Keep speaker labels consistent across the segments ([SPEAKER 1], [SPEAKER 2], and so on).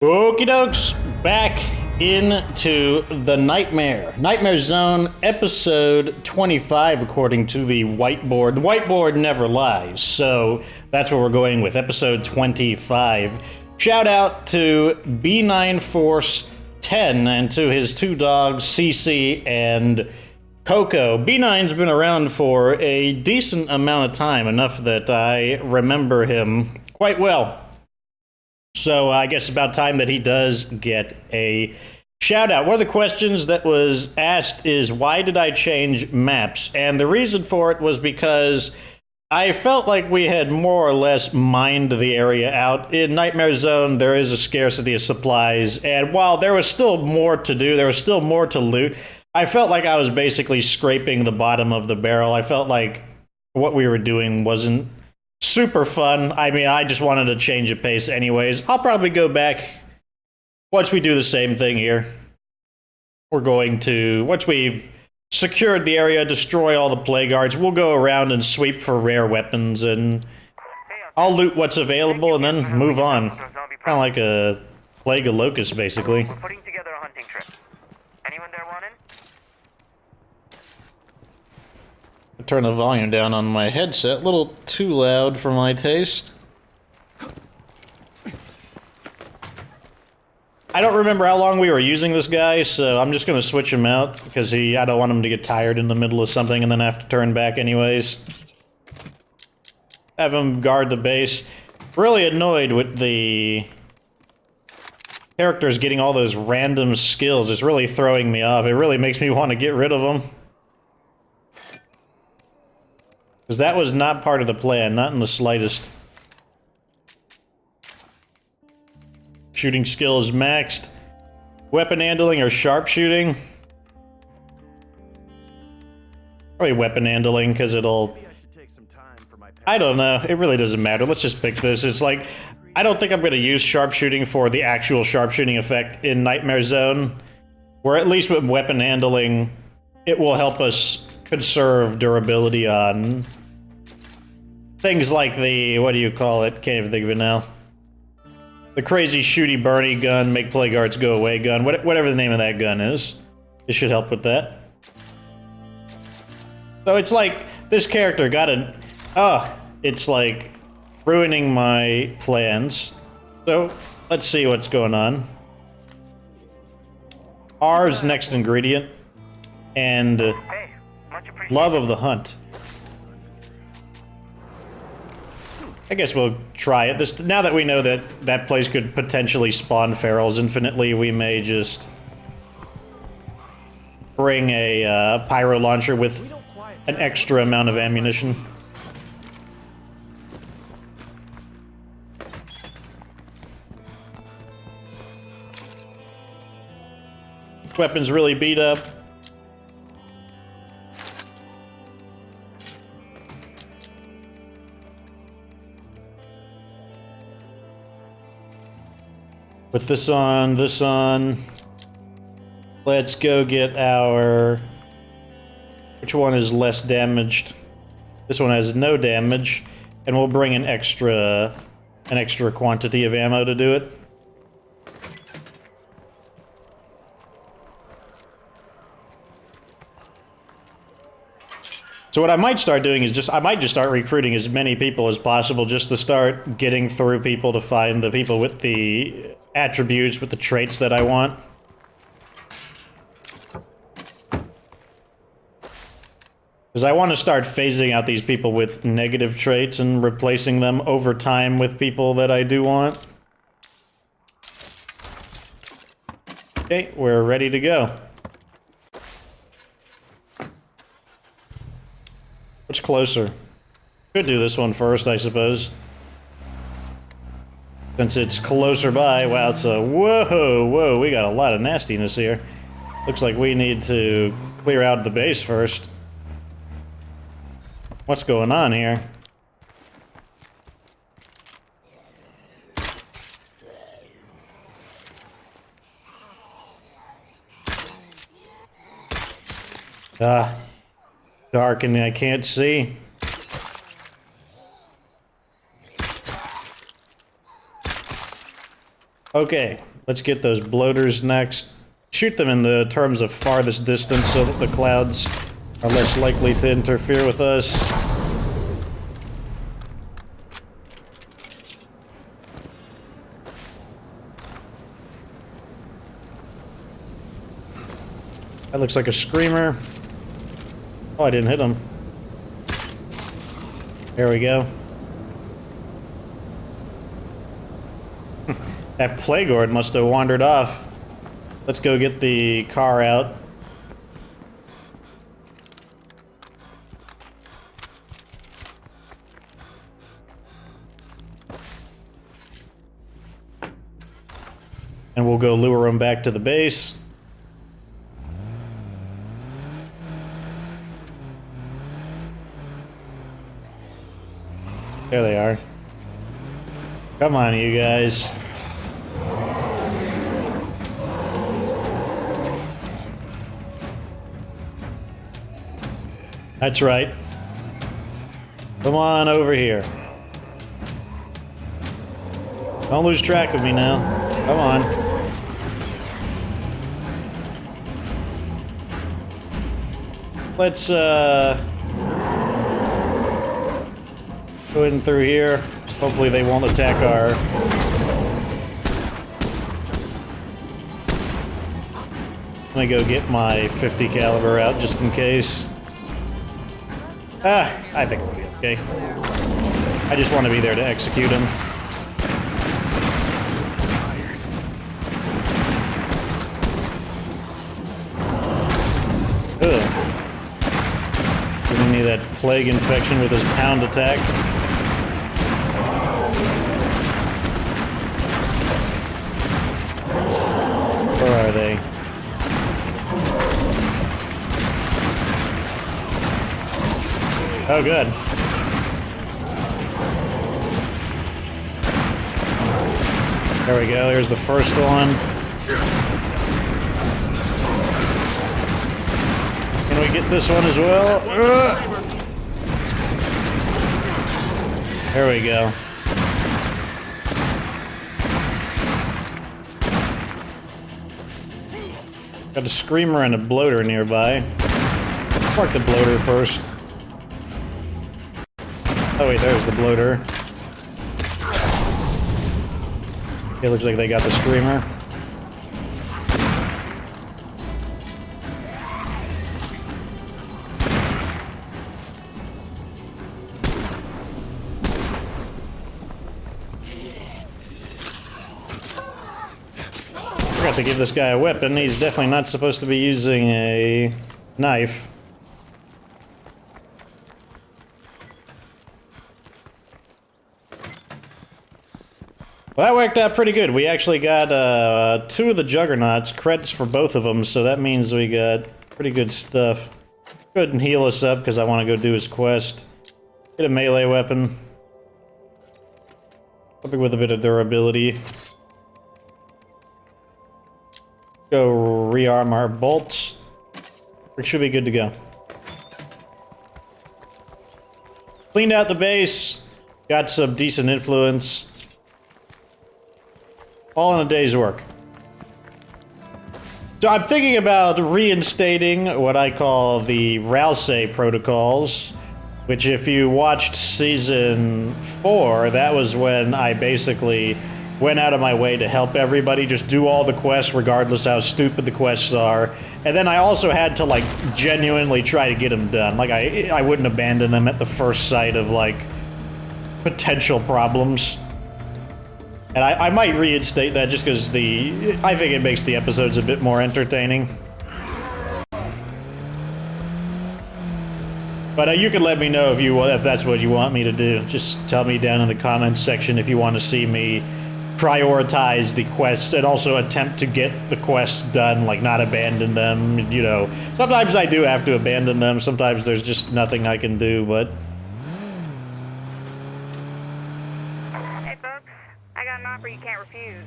[SPEAKER 1] Okie dokes, back into the Nightmare Zone, episode 25, according to the whiteboard. The whiteboard never lies, so that's what we're going with, episode 25. Shout out to B9 Force 10 and to his two dogs, Cece and Coco. B9's been around for a decent amount of time, enough that I remember him quite well. So I guess it's about time that he does get a shout out. One of the questions that was asked is, why did I change maps? And the reason for it was because I felt like we had more or less mined the area out. In Nightmare Zone, there is a scarcity of supplies, and while there was still more to do, there was still more to loot, I felt like I was basically scraping the bottom of the barrel. I felt like what we were doing wasn't super fun. I mean, I just wanted to change the pace anyways. I'll probably go back once we do the same thing here. We're going to, once we've secured the area, destroy all the plague guards, we'll go around and sweep for rare weapons, and I'll loot what's available and then move on. Kind of like a plague of locusts, basically.
[SPEAKER 2] We're putting together a hunting trip. Anyone there want in?
[SPEAKER 1] Turn the volume down on my headset, a little too loud for my taste. I don't remember how long we were using this guy, so I'm just gonna switch him out, because I don't want him to get tired in the middle of something and then have to turn back anyways. Have him guard the base. Really annoyed with the characters getting all those random skills. It's really throwing me off. It really makes me want to get rid of them. Because that was not part of the plan, not in the slightest. Shooting skill is maxed. Weapon handling or sharpshooting? Probably weapon handling, because it'll... I don't know, it really doesn't matter. Let's just pick this. It's like, I don't think I'm going to use sharpshooting for the actual sharpshooting effect in Nightmare Zone. Or at least with weapon handling, it will help us conserve durability on things like the, what do you call it? Can't even think of it now. The crazy shooty burny gun, make plague guards go away gun, whatever the name of that gun is. It should help with that. So it's like, this character got a... it's like ruining my plans. So, let's see what's going on. R's next ingredient. And love of the hunt. I guess we'll try it. Now that we know that that place could potentially spawn ferals infinitely, we may just bring a pyro launcher with an extra amount of ammunition. Weapon's really beat up. Put this on, this on. Let's go get our... Which one is less damaged? This one has no damage, and we'll bring an extra quantity of ammo to do it. So what I might start doing is I might just start recruiting as many people as possible, just to start getting through people to find the people with the attributes, with the traits that I want. Because I want to start phasing out these people with negative traits and replacing them over time with people that I do want. Okay, we're ready to go. What's closer? Could do this one first, I suppose. Since it's closer by. Wow, it's a... Whoa, we got a lot of nastiness here. Looks like we need to clear out the base first. What's going on here? Dark and I can't see. Okay, let's get those bloaters next. Shoot them in the terms of farthest distance so that the clouds are less likely to interfere with us. That looks like a screamer. Oh, I didn't hit him. There we go. That Plagueord must have wandered off. Let's go get the car out. And we'll go lure them back to the base. There they are. Come on, you guys. That's right. Come on over here. Don't lose track of me now. Come on. Let's, go in through here. Hopefully they won't attack our... Let me go get my 50 caliber out just in case. I think we'll be okay. I just want to be there to execute him. Ugh. Giving me that plague infection with his pound attack. Where are they? Oh, good. There we go. There's the first one. Can we get this one as well? There we go. Got a screamer and a bloater nearby. Mark the bloater first. Oh wait, there's the bloater. It looks like they got the screamer. Forgot to give this guy a weapon. He's definitely not supposed to be using a knife. Well, that worked out pretty good. We actually got 2 of the Juggernauts, credits for both of them, so that means we got pretty good stuff. Go ahead and heal us up, because I want to go do his quest. Get a melee weapon. Something with a bit of durability. Go rearm our bolts. We should be good to go. Cleaned out the base. Got some decent influence. All in a day's work. So I'm thinking about reinstating what I call the Rousey protocols, which if you watched season 4, that was when I basically went out of my way to help everybody just do all the quests regardless how stupid the quests are. And then I also had to like genuinely try to get them done. Like I wouldn't abandon them at the first sight of like potential problems. And I might reinstate that just because I think it makes the episodes a bit more entertaining. But you can let me know if that's what you want me to do. Just tell me down in the comments section if you want to see me prioritize the quests and also attempt to get the quests done, like not abandon them, you know. Sometimes I do have to abandon them, sometimes there's just nothing I can do, but...
[SPEAKER 2] You can't refuse.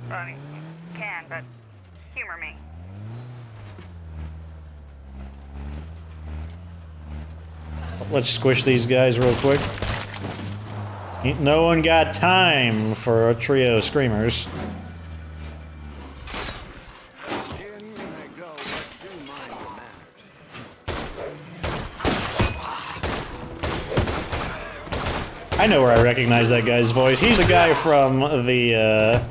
[SPEAKER 2] Well, I mean, you can, but humor me.
[SPEAKER 1] Let's squish these guys real quick. Ain't no one got time for a trio of screamers. I know where I recognize that guy's voice. He's a guy from the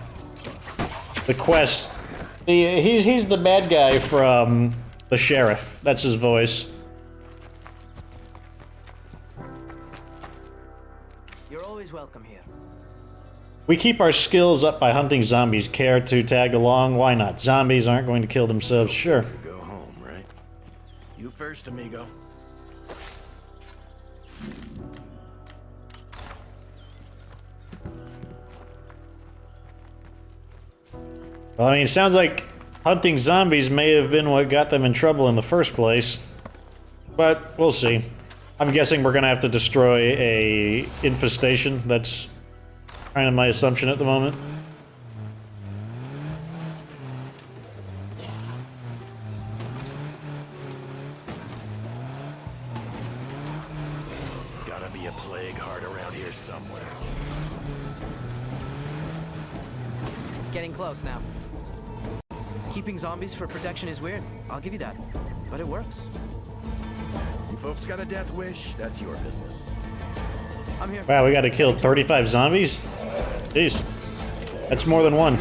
[SPEAKER 1] quest. He's the bad guy from the sheriff. That's his voice.
[SPEAKER 3] You're always welcome here.
[SPEAKER 1] We keep our skills up by hunting zombies. Care to tag along? Why not? Zombies aren't going to kill themselves. Sure.
[SPEAKER 4] Go home, right? You first, amigo.
[SPEAKER 1] Well, I mean, it sounds like hunting zombies may have been what got them in trouble in the first place. But we'll see. I'm guessing we're gonna have to destroy a infestation. That's kind of my assumption at the moment.
[SPEAKER 4] Gotta be a plague heart around here somewhere.
[SPEAKER 3] Getting close now. Keeping zombies for protection is weird. I'll give you that. But it works.
[SPEAKER 4] You folks got a death wish? That's your business.
[SPEAKER 3] I'm here.
[SPEAKER 1] Wow, we gotta kill 35 zombies? Jeez. That's more than one.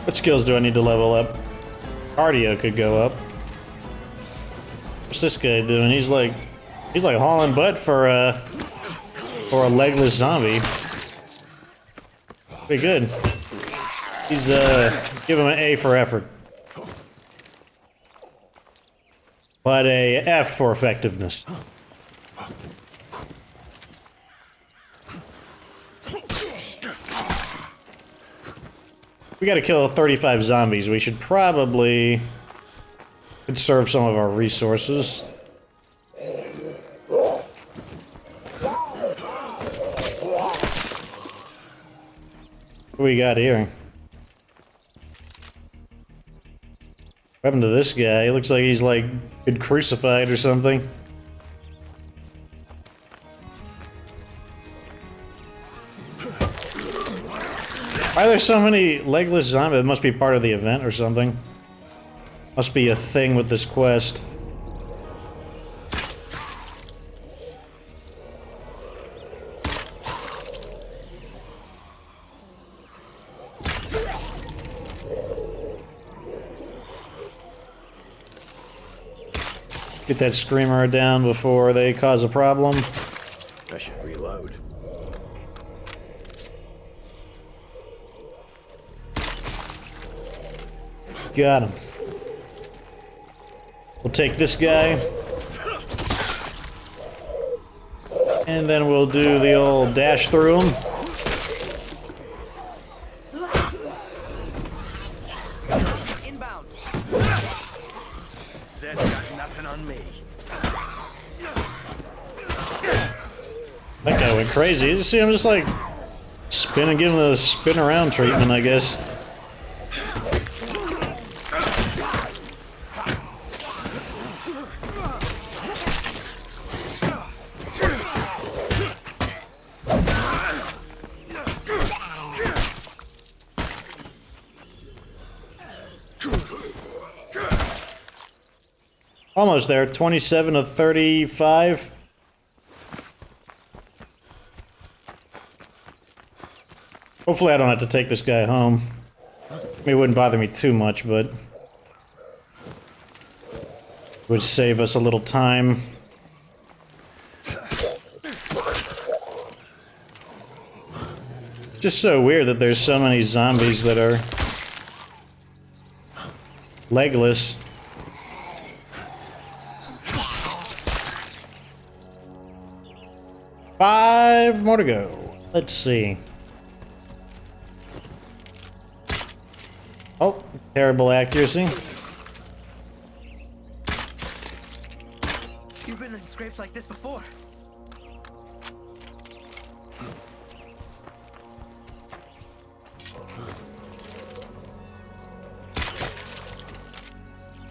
[SPEAKER 1] What skills do I need to level up? Cardio could go up. What's this guy doing? He's like hauling butt for a legless zombie. Pretty good. He's give him an A for effort, but a F for effectiveness. We gotta kill 35 zombies. We should probably conserve some of our resources. What we got here? What happened to this guy? He looks like he's like been crucified or something. Why are there so many legless zombies? It must be part of the event or something. Must be a thing with this quest. Get that screamer down before they cause a problem.
[SPEAKER 4] I should reload.
[SPEAKER 1] Got him. We'll take this guy. And then we'll do the old dash through him.
[SPEAKER 3] Inbound.
[SPEAKER 4] Zed's got nothing on me.
[SPEAKER 1] That guy went crazy. You see him just like spinning, giving the spin around treatment, I guess. Almost there, 27 of 35. Hopefully I don't have to take this guy home. I mean, it wouldn't bother me too much, but it would save us a little time. Just so weird that there's so many zombies that are legless. Five more to go. Let's see. Oh, terrible accuracy.
[SPEAKER 3] You've been in scrapes like this before.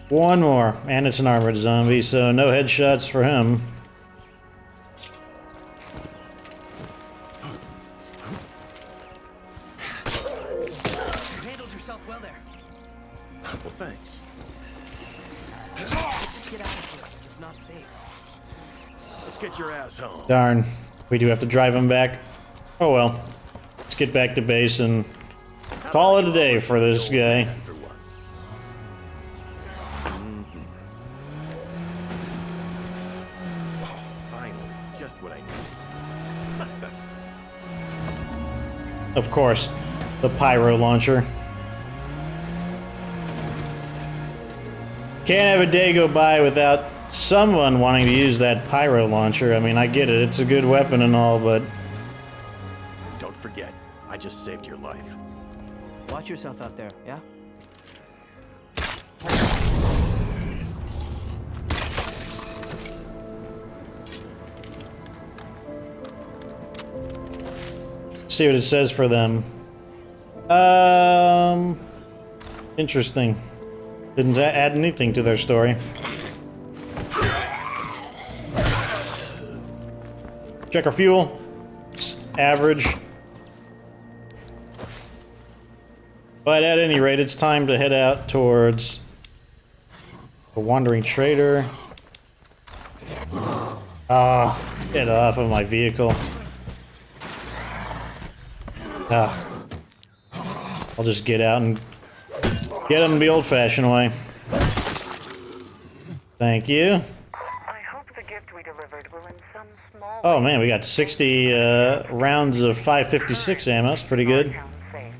[SPEAKER 1] One more, and it's an armored zombie, so no headshots for him.
[SPEAKER 3] Just get out of here. It's not safe.
[SPEAKER 4] Let's get your ass home.
[SPEAKER 1] Darn. We do have to drive him back. Oh well. Let's get back to base and call it a day for this guy.
[SPEAKER 4] For once. Oh, finally, just what I need.
[SPEAKER 1] Of course, the pyro launcher. Can't have a day go by without someone wanting to use that pyro launcher. I mean, I get it. It's a good weapon and all, but...
[SPEAKER 4] Don't forget, I just saved your life.
[SPEAKER 3] Watch yourself out there, yeah?
[SPEAKER 1] See what it says for them. Interesting. Didn't add anything to their story. Check our fuel. It's average. But at any rate, it's time to head out towards the Wandering Trader. Ah, get off of my vehicle. Ah. I'll just get out and get him the old-fashioned way. Thank you.
[SPEAKER 2] I hope the gift we delivered will in some small
[SPEAKER 1] Oh man, we got 60 rounds of 5.56 ammo. That's pretty good.
[SPEAKER 2] town safe.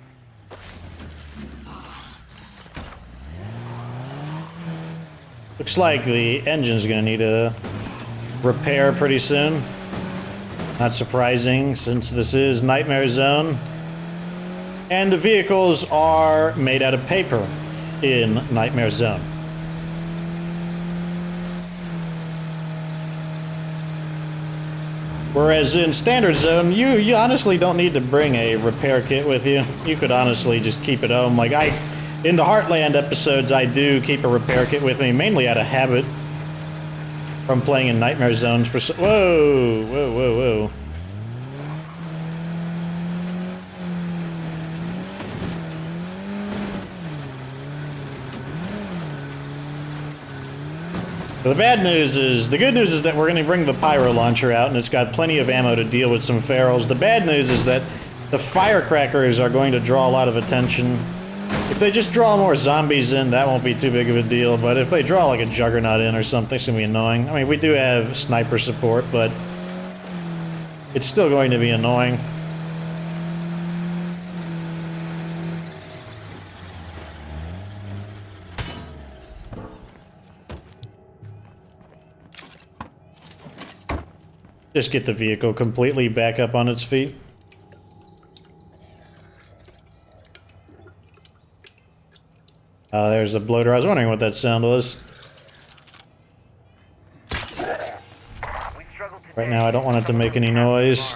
[SPEAKER 1] Looks like the engine's gonna need a repair pretty soon. Not surprising, since this is Nightmare Zone. And the vehicles are made out of paper in Nightmare Zone. Whereas in Standard Zone, you honestly don't need to bring a repair kit with you. You could honestly just keep it home. Like in the Heartland episodes, I do keep a repair kit with me, mainly out of habit from playing in Nightmare Zones for whoa, whoa, whoa, whoa. The bad news is, the good news is that we're going to bring the pyro launcher out and it's got plenty of ammo to deal with some ferals. The bad news is that the firecrackers are going to draw a lot of attention. If they just draw more zombies in, that won't be too big of a deal, but if they draw like a Juggernaut in or something, it's going to be annoying. I mean, we do have sniper support, but it's still going to be annoying. Just get the vehicle completely back up on its feet. There's a bloater. I was wondering what that sound was. Right now, I don't want it to make any noise.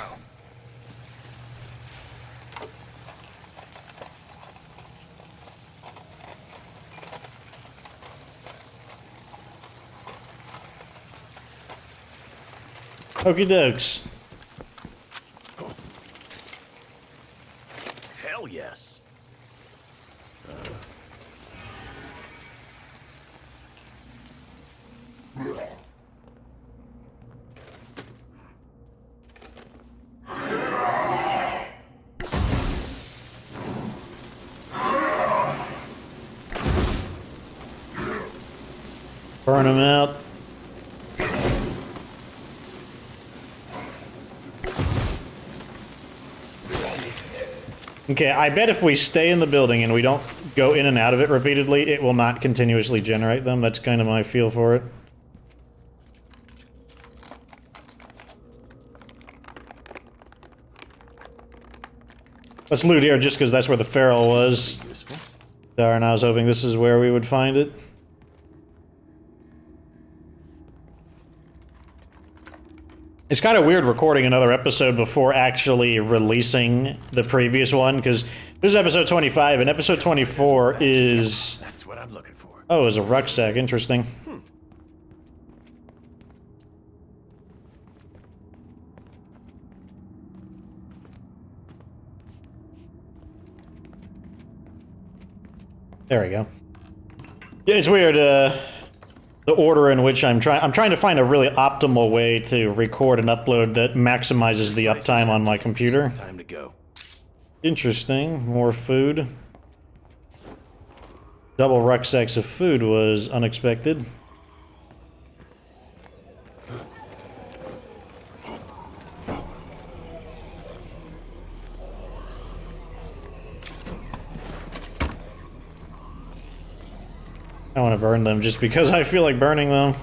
[SPEAKER 1] Okie dokes.
[SPEAKER 4] Hell yes.
[SPEAKER 1] Burn them out. Okay, I bet if we stay in the building and we don't go in and out of it repeatedly, it will not continuously generate them. That's kind of my feel for it. Let's loot here just because that's where the feral was. Darn, I was hoping this is where we would find it. It's kind of weird recording another episode before actually releasing the previous one, because this is episode 25, and episode 24 is...
[SPEAKER 4] That's what I'm looking for.
[SPEAKER 1] Oh, it's a rucksack. Interesting. There we go. Yeah, it's weird, the order in which I'm trying to find a really optimal way to record and upload that maximizes the uptime on my computer.
[SPEAKER 4] Time to go.
[SPEAKER 1] Interesting. More food. Double rucksacks of food was unexpected. I want to burn them just because I feel like burning them.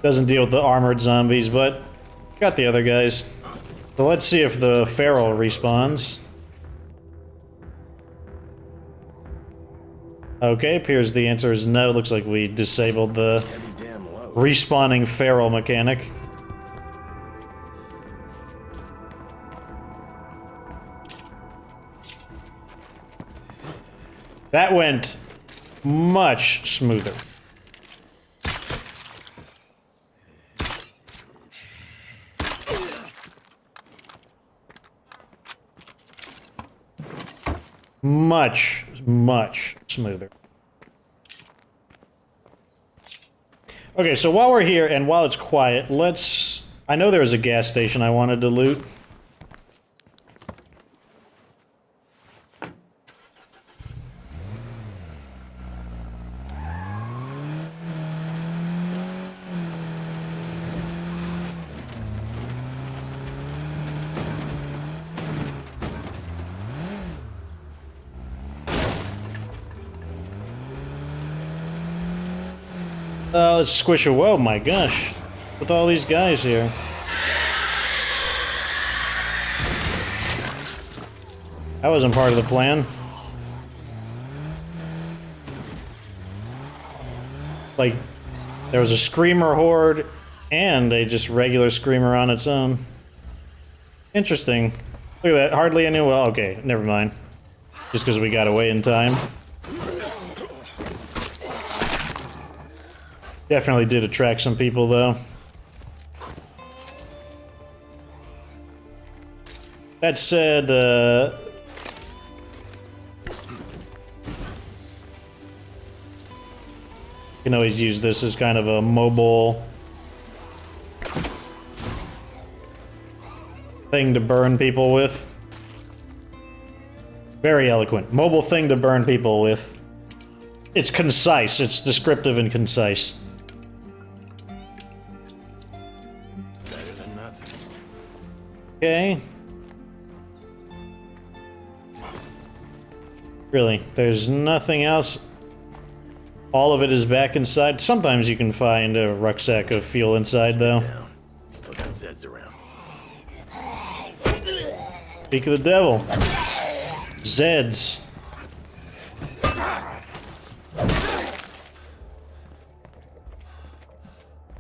[SPEAKER 1] Doesn't deal with the armored zombies, but got the other guys. So let's see if the feral respawns. Okay, appears the answer is no. Looks like we disabled the respawning feral mechanic. That went much smoother. Much smoother. Okay, so while we're here and while it's quiet, let's... I know there was a gas station I wanted to loot. Let's squish a whoa, my gosh. With all these guys here. That wasn't part of the plan. Like, there was a screamer horde and a just regular screamer on its own. Interesting. Look at that, hardly any... Well, okay, never mind. Just because we got away in time. Definitely did attract some people, though. That said, you can always use this as kind of a mobile thing to burn people with. Very eloquent. Mobile thing to burn people with. It's concise. It's descriptive and concise. Okay. Really, there's nothing else. All of it is back inside. Sometimes you can find a rucksack of fuel inside, though.
[SPEAKER 4] Still got Zeds around.
[SPEAKER 1] Speak of the devil. Zeds.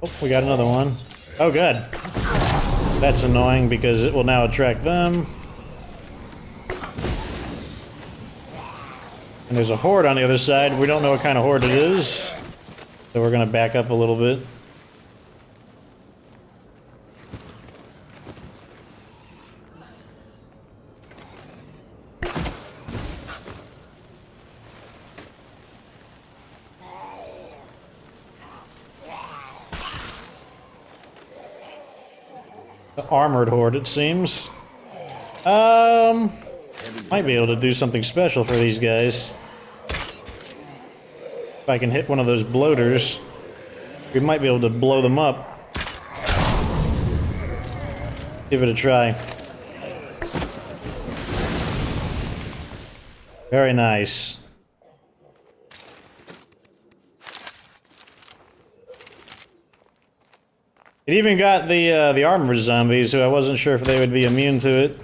[SPEAKER 1] Oh, we got another one. Oh, good. That's annoying because it will now attract them. And there's a horde on the other side. We don't know what kind of horde it is. So we're gonna back up a little bit. The armored horde, it seems. Might be able to do something special for these guys. If I can hit one of those bloaters, we might be able to blow them up. Give it a try. Very nice. It even got the armored zombies, who I wasn't sure if they would be immune to it.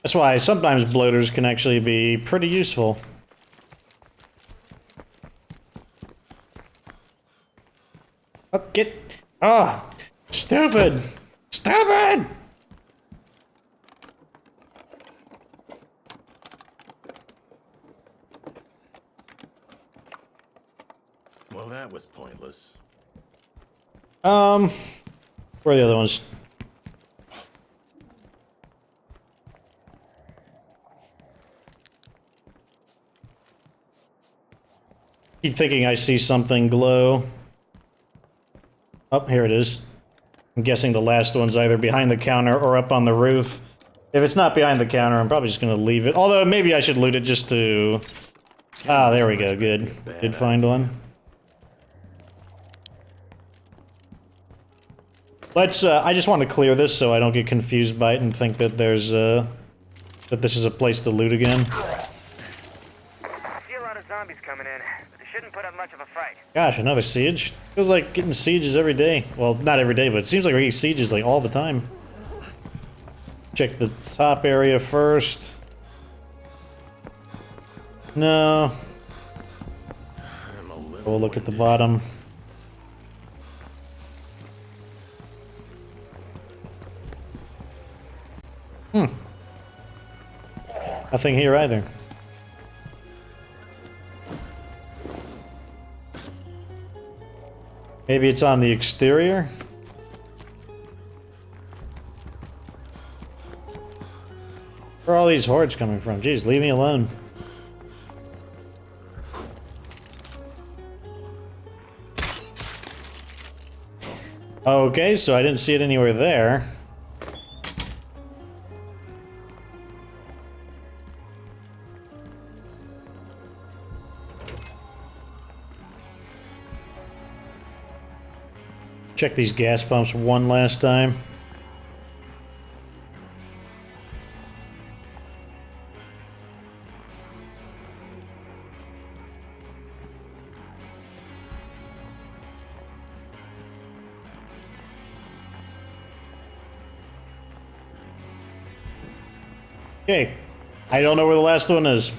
[SPEAKER 1] That's why sometimes bloaters can actually be pretty useful. Oh, get... Ah! Stupid! Stupid!
[SPEAKER 4] Well, that was pointless.
[SPEAKER 1] Where are the other ones? Keep thinking I see something glow. Oh, here it is. I'm guessing the last one's either behind the counter or up on the roof. If it's not behind the counter, I'm probably just gonna leave it. Although, maybe I should loot it just to... Ah, there we go, good. Did find one. Let's, I just want to clear this so I don't get confused by it and think that there's, that this is a place to loot again.
[SPEAKER 5] See a lot of zombies coming in, but they shouldn't put up much of a fight.
[SPEAKER 1] Gosh, another siege? Feels like getting sieges every day. Well, not every day, but it seems like we're getting sieges like all the time. Check the top area first. No. We'll look at the bottom. Nothing here either. Maybe it's on the exterior? Where are all these hordes coming from? Jeez, leave me alone. Okay, so I didn't see it anywhere there. Check these gas pumps one last time. Okay, I don't know where the last one is.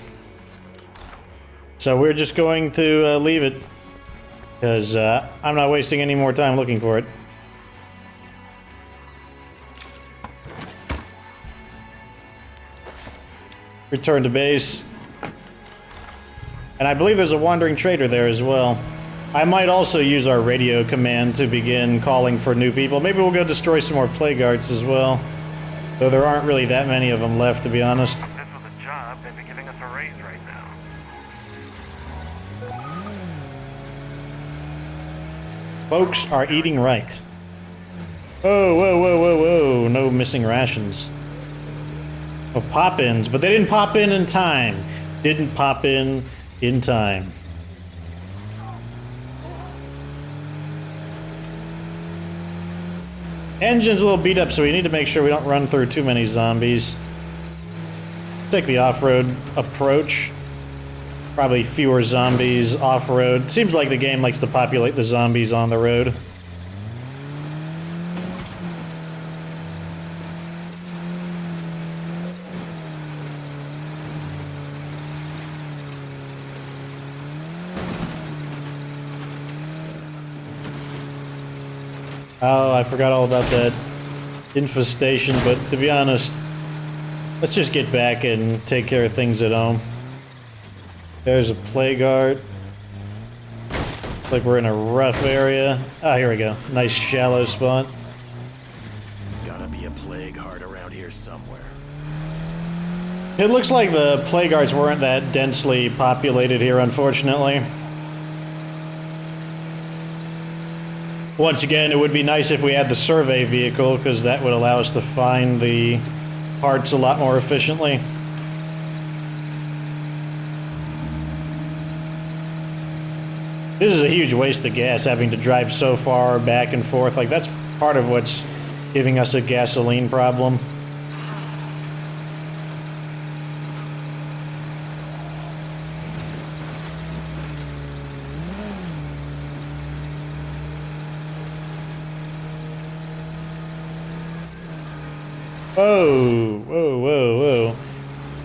[SPEAKER 1] So we're just going to leave it. Because I'm not wasting any more time looking for it. Return to base. And I believe there's a wandering trader there as well. I might also use our radio command to begin calling for new people. Maybe we'll go destroy some more plague arts as well. Though there aren't really that many of them left, to be honest.
[SPEAKER 5] If this was a job, they'd be giving us a raise right now.
[SPEAKER 1] Folks are eating right. Whoa, whoa, whoa, whoa, whoa. No missing rations. Oh, pop-ins, but they didn't pop in time. Didn't pop in time. Engine's a little beat up, so we need to make sure we don't run through too many zombies. Take the off-road approach. Probably fewer zombies off-road. Seems like the game likes to populate the zombies on the road. Oh, I forgot all about that infestation, but to be honest, let's just get back and take care of things at home. There's a plague art. Looks like we're in a rough area. Ah, here we go. Nice shallow spot.
[SPEAKER 4] Gotta be a plague heart around here somewhere.
[SPEAKER 1] It looks like the plague arts weren't that densely populated here, unfortunately. Once again, it would be nice if we had the survey vehicle, because that would allow us to find the parts a lot more efficiently. This is a huge waste of gas, having to drive so far back and forth. Like, that's part of what's giving us a gasoline problem. Whoa, whoa, whoa, whoa.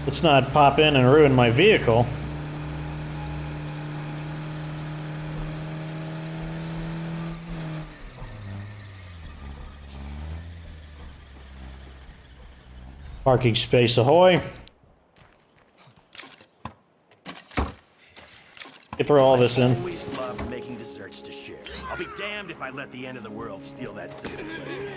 [SPEAKER 1] Let's not pop in and ruin my vehicle. Parking space ahoy. You throw all this in.
[SPEAKER 4] Always loved making desserts to share. I'll be damned if I let the end of the world steal that simple pleasure.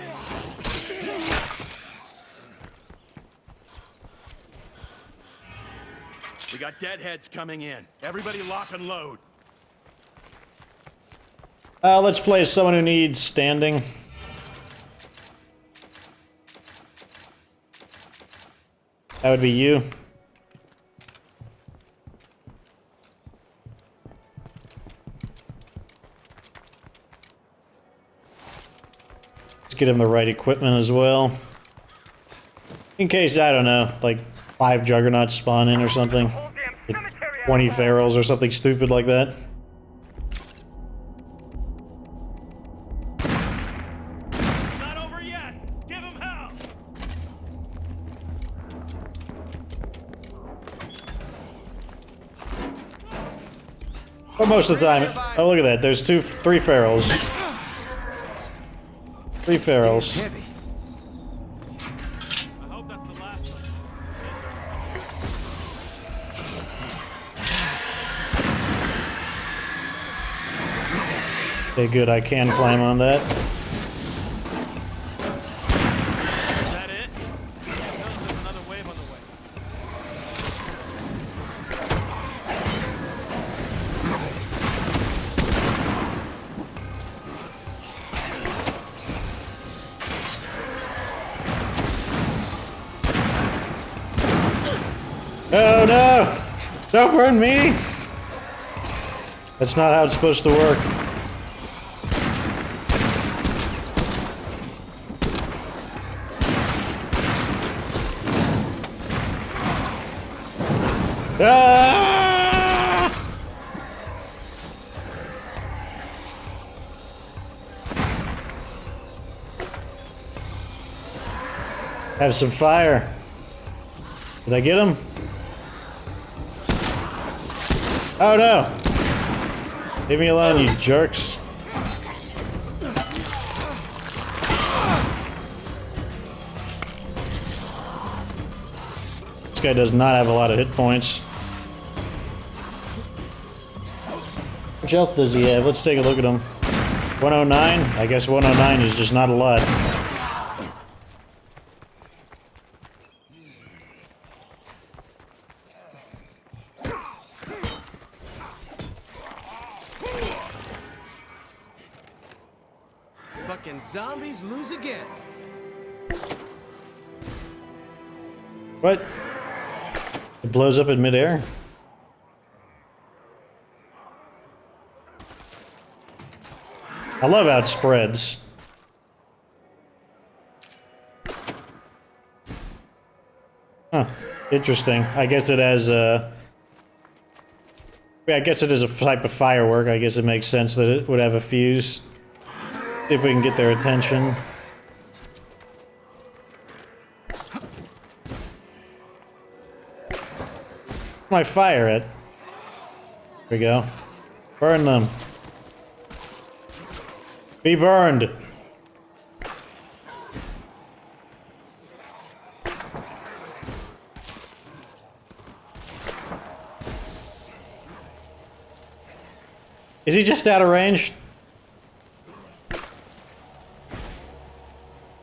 [SPEAKER 4] We got deadheads coming in. Everybody lock and load.
[SPEAKER 1] Let's play as someone who needs standing. That would be you. Let's get him the right equipment as well. In case, I don't know, like 5 Juggernauts spawn in or something. Like 20 ferals or something stupid like that.
[SPEAKER 4] Not over yet. Give him hell.
[SPEAKER 1] But most of the time, oh look at that, there's 3 ferals. 3 ferals.
[SPEAKER 3] Heavy.
[SPEAKER 5] I hope that's the last one.
[SPEAKER 1] Okay, good, I can climb on that.
[SPEAKER 5] Is that it? Tell us there's another wave on the way.
[SPEAKER 1] Oh no! Don't burn me! That's not how it's supposed to work. Ah! Have some fire. Did I get him? Oh no! Leave me alone, you jerks. This guy does not have a lot of hit points. How much health does he have? Let's take a look at him. 109? I guess 109 is just not a lot.
[SPEAKER 3] Fucking zombies lose again.
[SPEAKER 1] What? It blows up in midair? I love how it spreads. Huh. Interesting. I guess it has a... Yeah, I guess it is a type of firework. I guess it makes sense that it would have a fuse. See if we can get their attention. My fire at. There we go. Burn them. Be burned. Is he just out of range?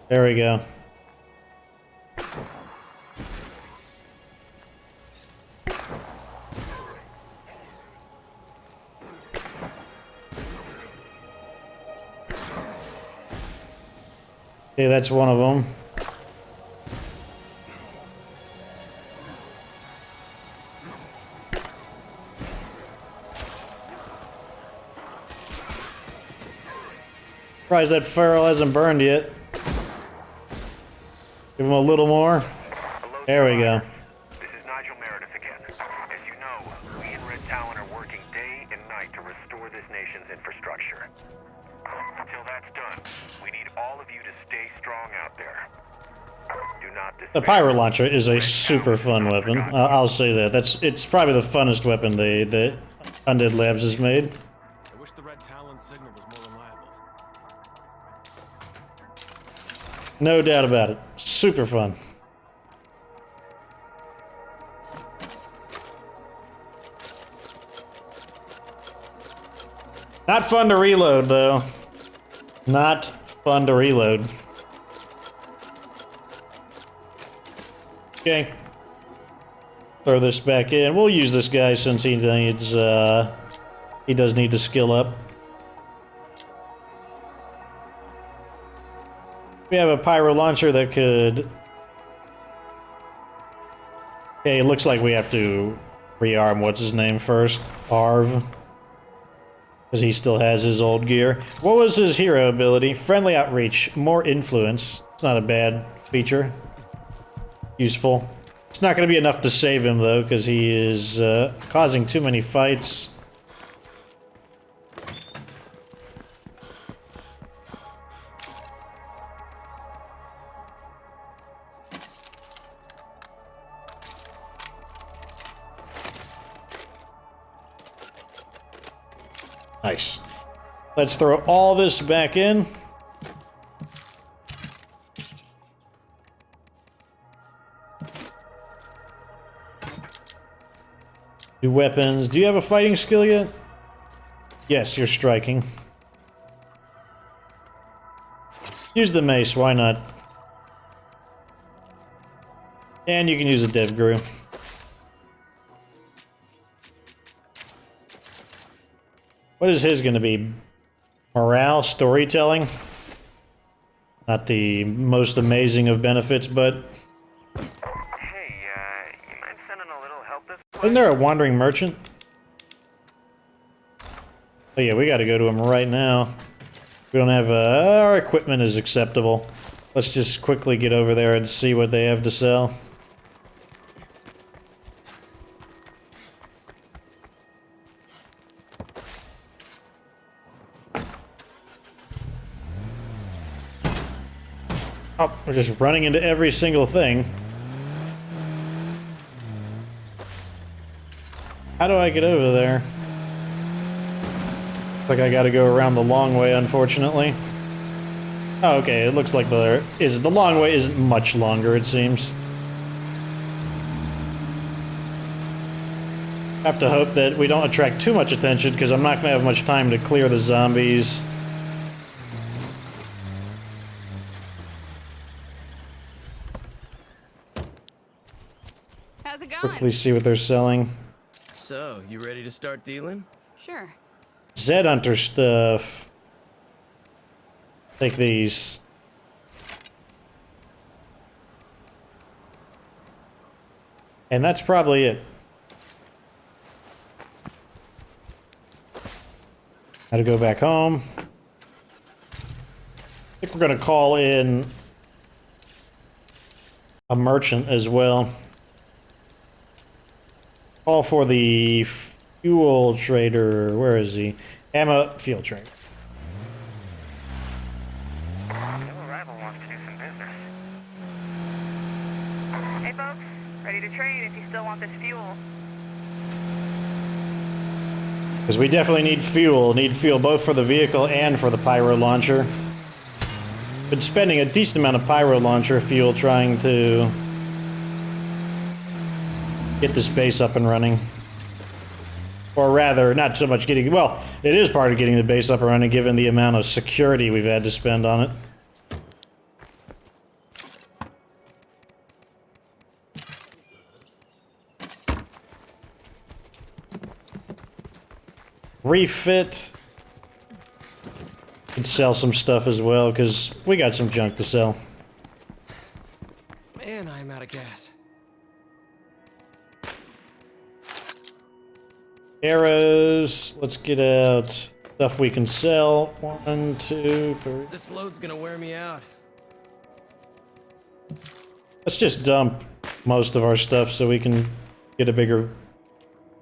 [SPEAKER 1] There we go. Okay, that's one of them. Surprised that feral hasn't burned yet. Give him a little more. There we go.
[SPEAKER 5] This is Nigel Meredith again. As you know, we in Red Talon are working day and night to restore this nation's infrastructure. Until that's done, we need all of you to stay strong out there. Do not despair.
[SPEAKER 1] The pyro launcher is a super fun weapon. I'll say that. It's probably the funnest weapon the Undead Labs has made.
[SPEAKER 4] I wish the Red Talon signal was more reliable.
[SPEAKER 1] No doubt about it. Super fun. Not fun to reload, though. Not fun to reload. Okay. Throw this back in. We'll use this guy since he needs, he does need to skill up. We have a pyro launcher that could... Okay, it looks like we have to rearm what's his name first. Arv. Because he still has his old gear. What was his hero ability? Friendly outreach. More influence. It's not a bad feature. Useful. It's not going to be enough to save him, though, because he is causing too many fights. Nice. Let's throw all this back in. New weapons. Do you have a fighting skill yet? Yes, you're striking. Use the mace, why not? And you can use a dev grew. What is his gonna be? Morale, storytelling? Not the most amazing of benefits, but...
[SPEAKER 5] Hey, you mind sending a little help this way?
[SPEAKER 1] Isn't there a wandering merchant? Oh yeah, we gotta go to him right now. We don't have, our equipment is acceptable. Let's just quickly get over there and see what they have to sell. Oh, we're just running into every single thing. How do I get over there? Looks like I gotta go around the long way, unfortunately. Oh, okay, it looks like the long way isn't much longer, it seems. Have to hope that we don't attract too much attention, because I'm not gonna have much time to clear the zombies.
[SPEAKER 2] How's it going?
[SPEAKER 1] Quickly see what they're selling.
[SPEAKER 3] So, you ready to start dealing?
[SPEAKER 2] Sure.
[SPEAKER 1] Zed Hunter stuff. Take these. And that's probably it. How to go back home. I think we're gonna call in a merchant as well. Call for the fuel trader. Where is he? Ammo fuel trader.
[SPEAKER 5] New arrival wants to do some business.
[SPEAKER 2] Hey, folks. Ready to trade if you still want this fuel.
[SPEAKER 1] Because we definitely need fuel. Need fuel both for the vehicle and for the pyro launcher. Been spending a decent amount of pyro launcher fuel trying to get this base up and running. Or rather, not so much getting... Well, it is part of getting the base up and running given the amount of security we've had to spend on it. Refit. Could sell some stuff as well, because we got some junk to sell.
[SPEAKER 3] Man, I'm out of gas.
[SPEAKER 1] Arrows. Let's get out stuff we can sell. 1, 2, 3.
[SPEAKER 3] This load's gonna wear me out.
[SPEAKER 1] Let's just dump most of our stuff so we can get a bigger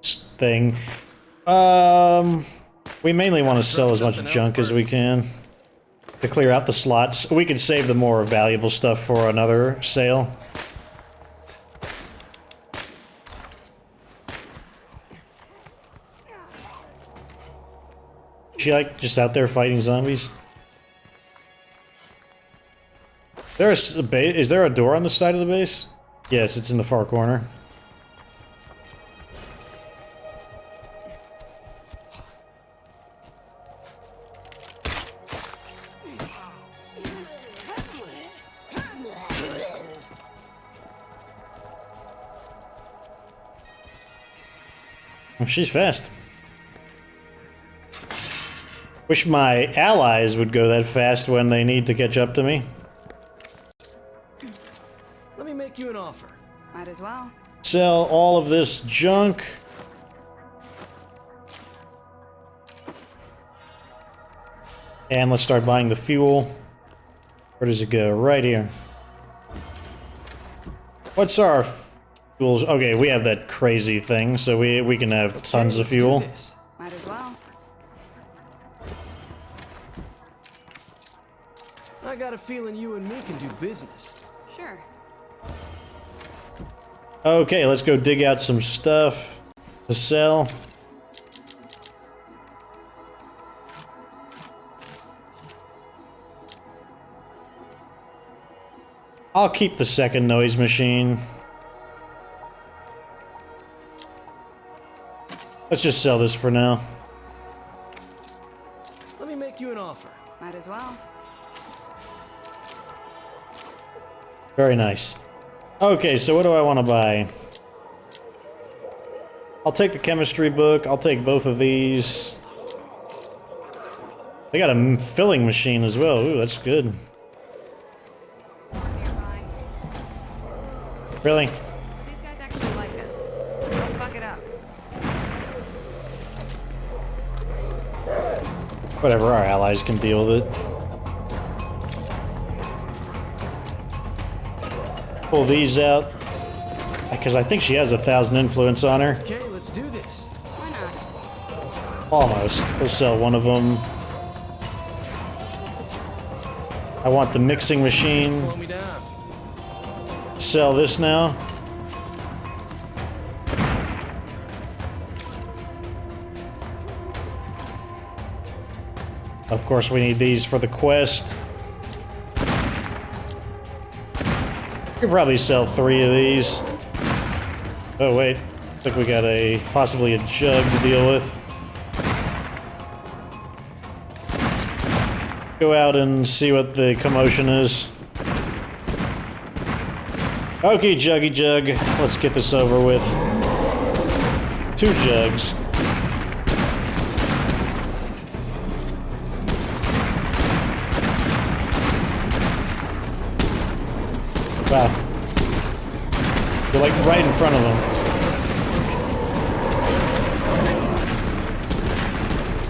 [SPEAKER 1] thing. We mainly want to sell as much junk as we can to clear out the slots. We can save the more valuable stuff for another sale. Is she like just out there fighting zombies? Is there a door on the side of the base? Yes, it's in the far corner. She's fast. Wish my allies would go that fast when they need to catch up to me.
[SPEAKER 3] Let me make you an offer.
[SPEAKER 2] Might as well.
[SPEAKER 1] Sell all of this junk. And let's start buying the fuel. Where does it go? Right here. What's our fuels? Okay, we have that crazy thing, so we can have tons of fuel.
[SPEAKER 2] Might as well.
[SPEAKER 3] I got a feeling you and me can do business.
[SPEAKER 2] Sure.
[SPEAKER 1] Okay, let's go dig out some stuff to sell. I'll keep the second noise machine. Let's just sell this for now.
[SPEAKER 3] Let me make you an offer.
[SPEAKER 2] Might as well.
[SPEAKER 1] Very nice. Okay, so what do I want to buy? I'll take the chemistry book. I'll take both of these. They got a filling machine as well. Ooh, that's good.
[SPEAKER 2] Nearby.
[SPEAKER 1] Really?
[SPEAKER 2] So these guys actually like us. Don't fuck it up.
[SPEAKER 1] Whatever, our allies can deal with it. Pull these out. Because I think she has 1,000 influence on her.
[SPEAKER 3] Okay, let's do this.
[SPEAKER 2] Why not?
[SPEAKER 1] Almost. We'll sell one of them. I want the mixing machine.
[SPEAKER 3] Slow me down.
[SPEAKER 1] Sell this now. Of course, we need these for the quest. We could probably sell 3 of these. Oh wait, looks like we got possibly a jug to deal with. Go out and see what the commotion is. Okay, Juggy Jug, let's get this over with. 2 jugs. Wow. You're like right in front of them.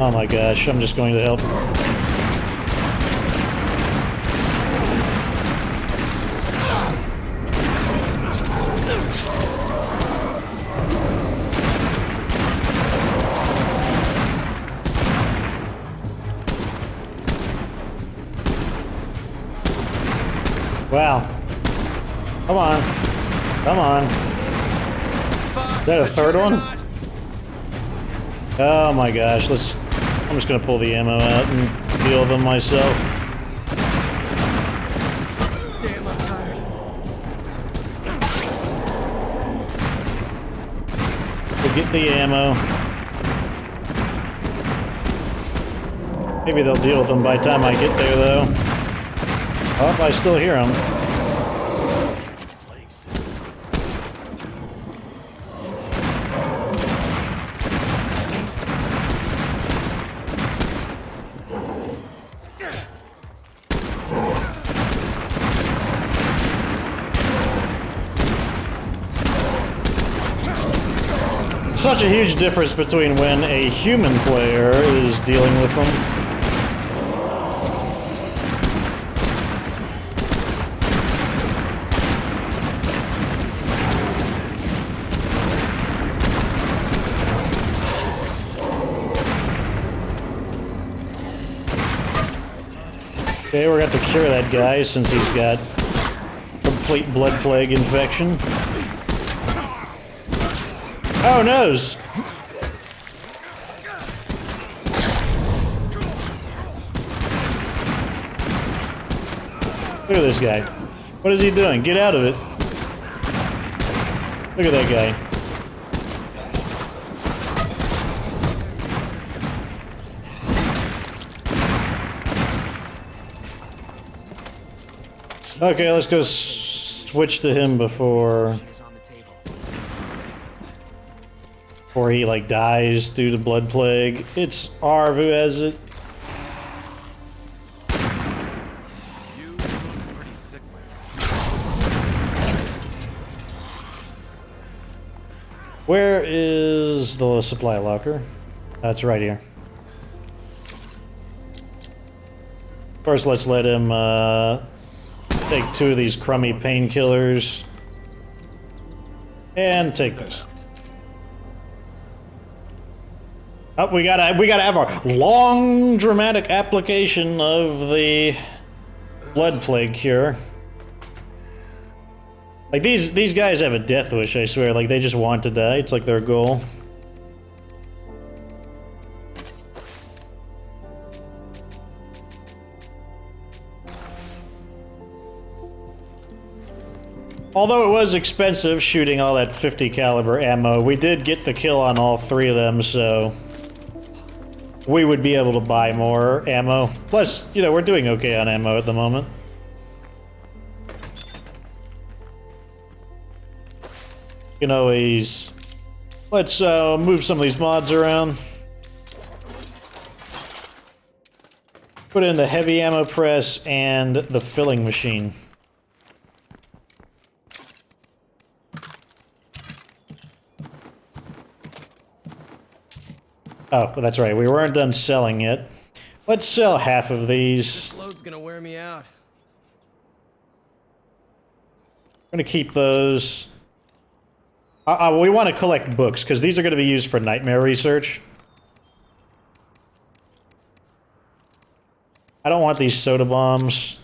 [SPEAKER 1] Oh my gosh, I'm just going to help. Wow. Come on. Come on. Is that a third one? Oh my gosh, I'm just gonna pull the ammo out and deal with them myself.
[SPEAKER 3] Damn, I'm tired.
[SPEAKER 1] We'll get the ammo. Maybe they'll deal with them by the time I get there, though. Oh, I still hear them. Such a huge difference between when a human player is dealing with them. Okay, we're going to have to cure that guy since he's got complete blood plague infection. Oh, noes! Look at this guy. What is he doing? Get out of it. Look at that guy. Okay, let's go switch to him before... Or he, like, dies due to blood plague. It's Arv who has it.
[SPEAKER 6] You look pretty sick, my friend.
[SPEAKER 1] Where is the supply locker? It's right here. First, let's let him take 2 of these crummy painkillers. And take this. Oh, we gotta have our long, dramatic application of the blood plague cure. Like, these guys have a death wish, I swear. Like, they just want to die. It's like their goal. Although it was expensive shooting all that 50 caliber ammo, we did get the kill on all 3 of them, so we would be able to buy more ammo. Plus, you know, we're doing okay on ammo at the moment. You can always... Let's move some of these mods around. Put in the heavy ammo press and the filling machine. Oh, well, that's right. We weren't done selling yet. Let's sell half of these.
[SPEAKER 3] This load's gonna wear me out.
[SPEAKER 1] I'm gonna keep those. We want to collect books, because these are going to be used for nightmare research. I don't want these soda bombs.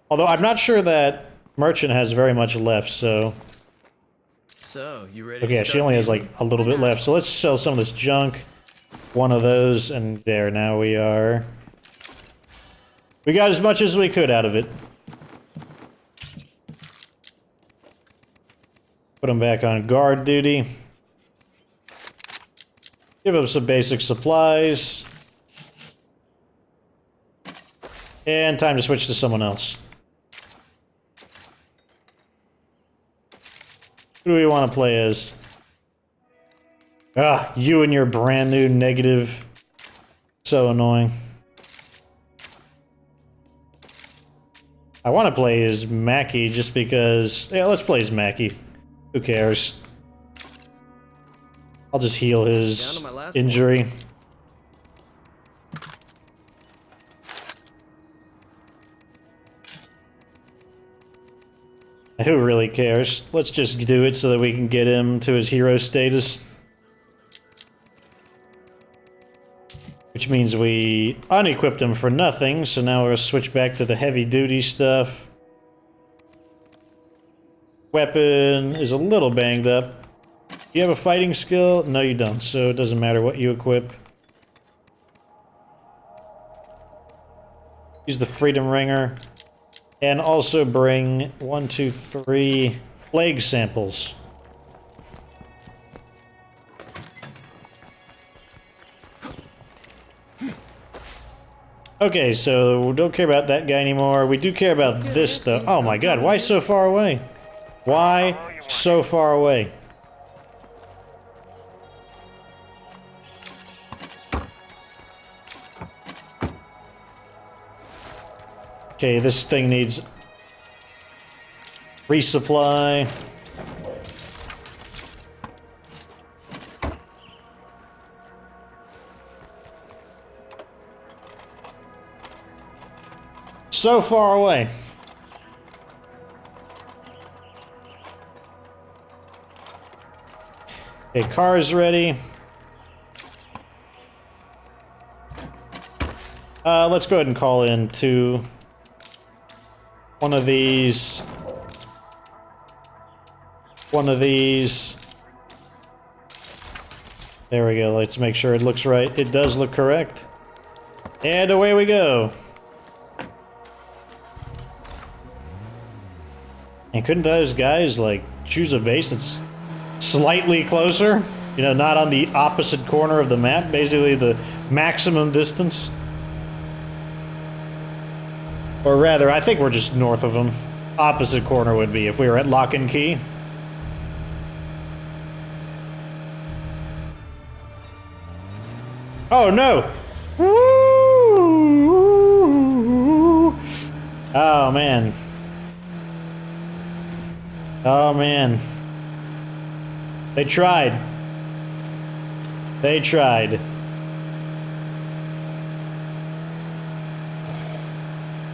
[SPEAKER 1] Although I'm not sure that Merchant has very much left, so...
[SPEAKER 3] So, you ready
[SPEAKER 1] Okay,
[SPEAKER 3] to
[SPEAKER 1] she only has like a little bit left, so let's sell some of this junk. One of those, and there, now we are. We got as much as we could out of it. Put them back on guard duty. Give them some basic supplies. And time to switch to someone else. Who do we want to play as? Ah, you and your brand new negative. So annoying. I want to play as Mackie just because... Yeah, let's play as Mackie. Who cares? I'll just heal his injury. Who really cares? Let's just do it so that we can get him to his hero status. Which means we unequipped him for nothing, so now we're gonna switch back to the heavy duty stuff. Weapon is a little banged up. Do you have a fighting skill? No, you don't, so it doesn't matter what you equip. Use the Freedom Ringer. And also bring 1, 2, 3 plague samples. Okay, so we don't care about that guy anymore. We do care about this though. Oh my god, why so far away? Why so far away? Okay, this thing needs resupply. So far away. Okay, car's ready. Let's go ahead and call in to one of these. One of these. There we go. Let's make sure it looks right. It does look correct. And away we go. And couldn't those guys, like, choose a base that's slightly closer? You know, not on the opposite corner of the map, basically the maximum distance? Or rather, I think we're just north of them. Opposite corner would be if we were at Lock and Key. Oh no! Woo! Oh man. Oh man. They tried. They tried.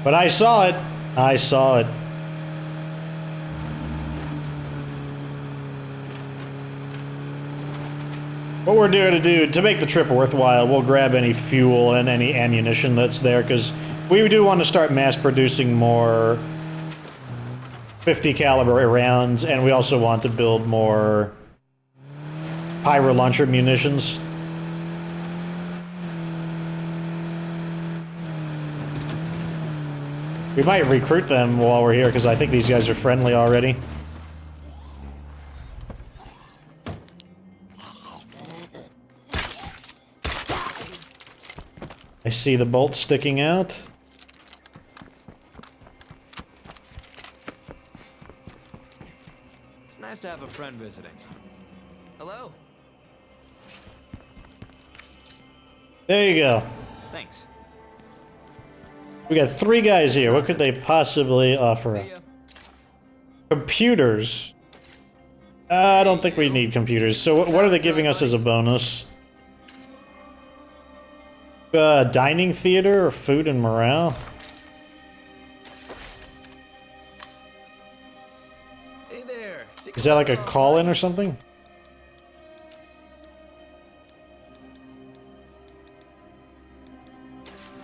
[SPEAKER 1] But I saw it. I saw it. What we're going to do to make the trip worthwhile, we'll grab any fuel and any ammunition that's there, because we do want to start mass producing more 50 caliber rounds, and we also want to build more pyro launcher munitions. We might recruit them while we're here, because I think these guys are friendly already. I see the bolt sticking out.
[SPEAKER 3] It's nice to have a friend visiting. Hello?
[SPEAKER 1] There you go.
[SPEAKER 3] Thanks.
[SPEAKER 1] We got 3 guys here. What could they possibly offer
[SPEAKER 3] See
[SPEAKER 1] us?
[SPEAKER 3] ya.
[SPEAKER 1] Computers. I don't think we need computers. So what are they giving us as a bonus? Dining theater or food and morale?
[SPEAKER 3] Hey there.
[SPEAKER 1] Is that like a call-in or something?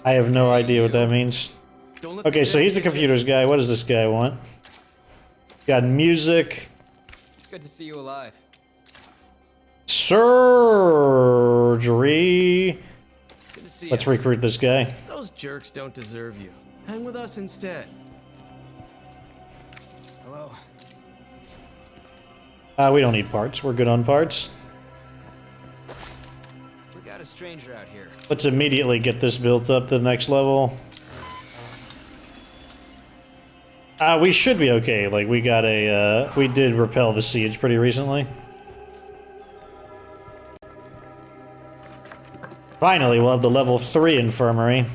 [SPEAKER 1] I have no idea what that means. Okay, so he's the computers guy. What does this guy want? Got music.
[SPEAKER 3] It's good to see you alive.
[SPEAKER 1] Surgery.
[SPEAKER 3] Good to see
[SPEAKER 1] Let's
[SPEAKER 3] you.
[SPEAKER 1] recruit this guy.
[SPEAKER 3] Those jerks don't deserve you. Hang with us instead. Hello.
[SPEAKER 1] We don't need parts. We're good on parts.
[SPEAKER 3] We got a stranger out here.
[SPEAKER 1] Let's immediately get this built up to the next level. We should be okay. Like, we got a, we did repel the siege pretty recently. Finally, we'll have the level 3 infirmary.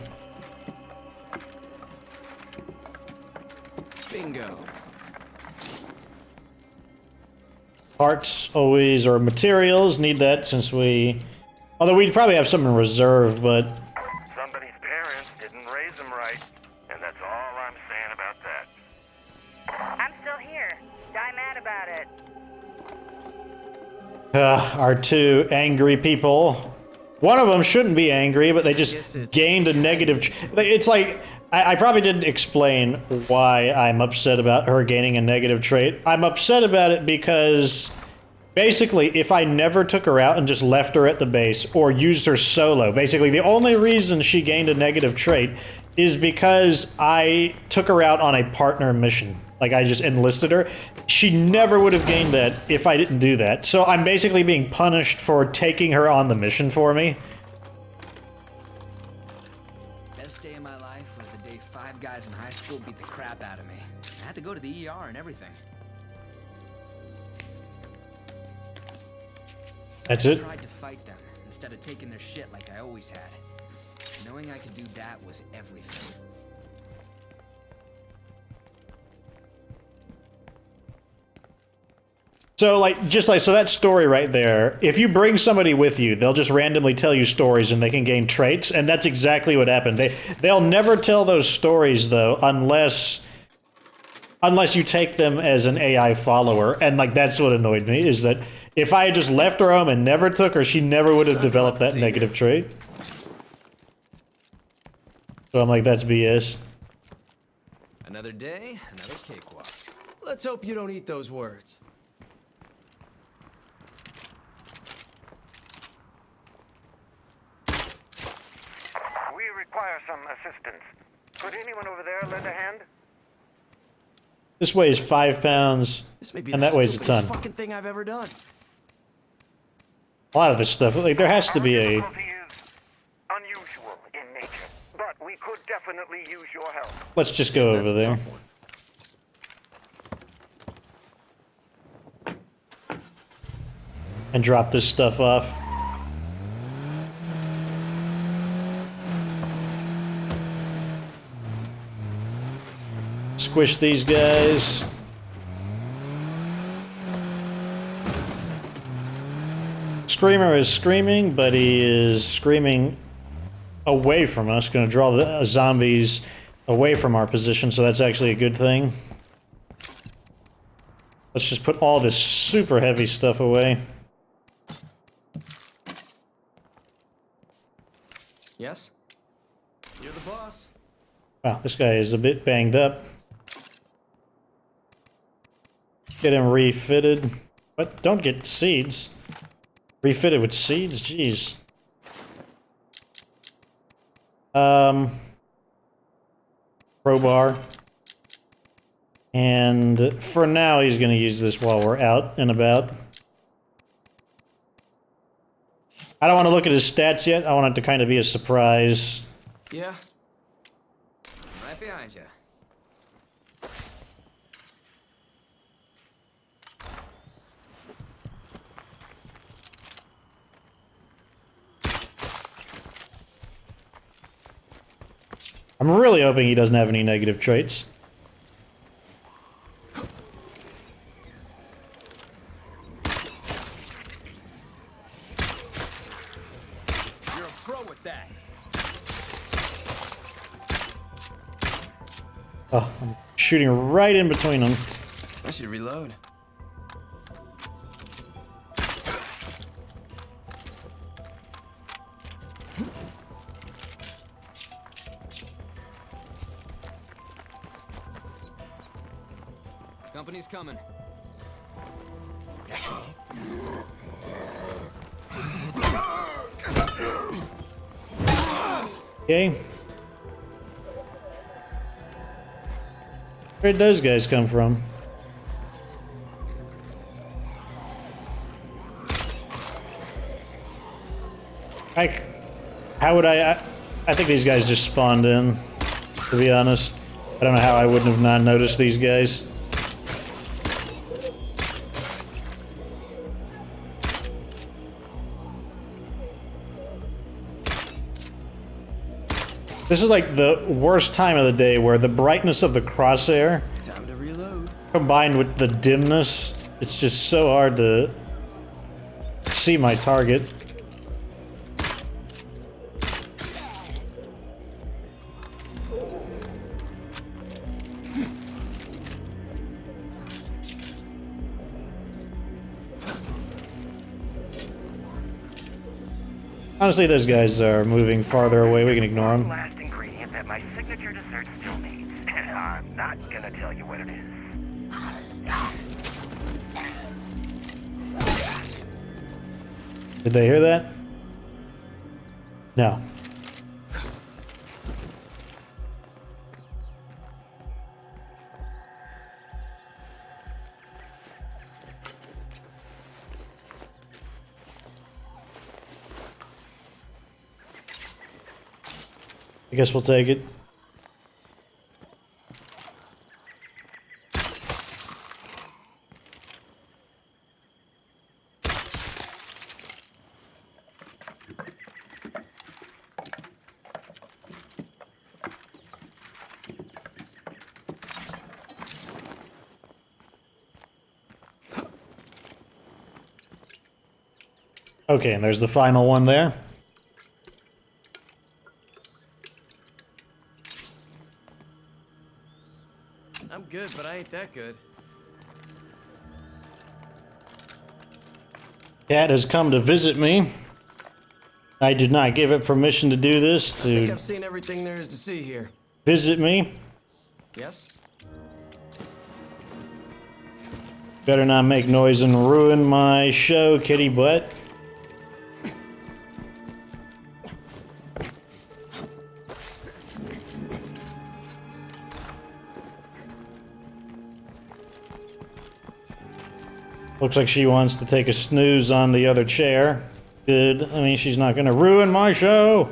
[SPEAKER 3] Bingo.
[SPEAKER 1] Parts always, or materials, need that since we... Although we'd probably have some in reserve, but...
[SPEAKER 5] Somebody's parents didn't raise them right, and that's all I'm saying about that.
[SPEAKER 2] I'm still here. Die mad about it.
[SPEAKER 1] Our 2 angry people. One of them shouldn't be angry, but they just gained a negative... It's like... I probably didn't explain why I'm upset about her gaining a negative trait. I'm upset about it because... Basically, if I never took her out and just left her at the base, or used her solo, basically the only reason she gained a negative trait is because I took her out on a partner mission. Like, I just enlisted her. She never would have gained that if I didn't do that. So I'm basically being punished for taking her on the mission for me.
[SPEAKER 3] Best day of my life was the day 5 guys in high school beat the crap out of me. I had to go to the ER and everything.
[SPEAKER 1] That's
[SPEAKER 3] I
[SPEAKER 1] it?
[SPEAKER 3] tried to fight them instead of taking their shit like I always had. Knowing I could do that was everything.
[SPEAKER 1] So, like, just like, so that story right there, if you bring somebody with you, they'll just randomly tell you stories and they can gain traits, and that's exactly what happened. They'll never tell those stories, though, unless you take them as an AI follower, and, like, that's what annoyed me, is that if I had just left her home and never took her, she never would have developed that negative trait. So I'm like, that's BS.
[SPEAKER 3] Another day, another cakewalk. Let's hope you don't eat those words.
[SPEAKER 5] We require some assistance. Could anyone over there lend a hand?
[SPEAKER 1] This weighs 5 pounds,
[SPEAKER 3] This may be
[SPEAKER 1] and
[SPEAKER 3] the
[SPEAKER 1] that weighs a ton.
[SPEAKER 3] stupidest fucking thing I've ever done.
[SPEAKER 1] A lot of this stuff, like, there has to be
[SPEAKER 5] Our
[SPEAKER 1] a...
[SPEAKER 5] difficulty is unusual in nature, but we could definitely use your help.
[SPEAKER 1] Let's just go over there. And drop this stuff off. Squish these guys. Screamer is screaming, but he is screaming away from us. Going to draw the zombies away from our position, so that's actually a good thing. Let's just put all this super heavy stuff away.
[SPEAKER 3] Yes? You're the boss.
[SPEAKER 1] Wow, this guy is a bit banged up. Get him refitted. But don't get seeds. Refitted with seeds? Jeez. Crowbar. And for now, he's going to use this while we're out and about. I don't want to look at his stats yet. I want it to kind of be a surprise.
[SPEAKER 3] Yeah. Right behind you.
[SPEAKER 1] I'm really hoping he doesn't have any negative traits.
[SPEAKER 6] You're a pro with that.
[SPEAKER 1] Oh, I'm shooting right in between them.
[SPEAKER 3] I should reload. Company's coming.
[SPEAKER 1] Okay. Where'd those guys come from? How would I think these guys just spawned in, to be honest. I don't know how I wouldn't have not noticed these guys. This is like the worst time of the day where the brightness of the crosshair
[SPEAKER 3] Time to reload.
[SPEAKER 1] combined with the dimness, it's just so hard to see my target. Honestly, those guys are moving farther away. We can ignore them.
[SPEAKER 5] Last ingredient that my signature dessert still needs, and I'm not gonna tell you what it is.
[SPEAKER 1] Did they hear that? No. I guess we'll take it. Okay, and there's the final one there.
[SPEAKER 3] I'm good, but I ain't that good.
[SPEAKER 1] Cat has come to visit me. I did not give it permission to do this,
[SPEAKER 3] I think
[SPEAKER 1] to
[SPEAKER 3] I've seen everything there is to see here.
[SPEAKER 1] visit me.
[SPEAKER 3] Yes?
[SPEAKER 1] Better not make noise and ruin my show, kitty butt. Looks like she wants to take a snooze on the other chair. Good. I mean, she's not gonna ruin my show.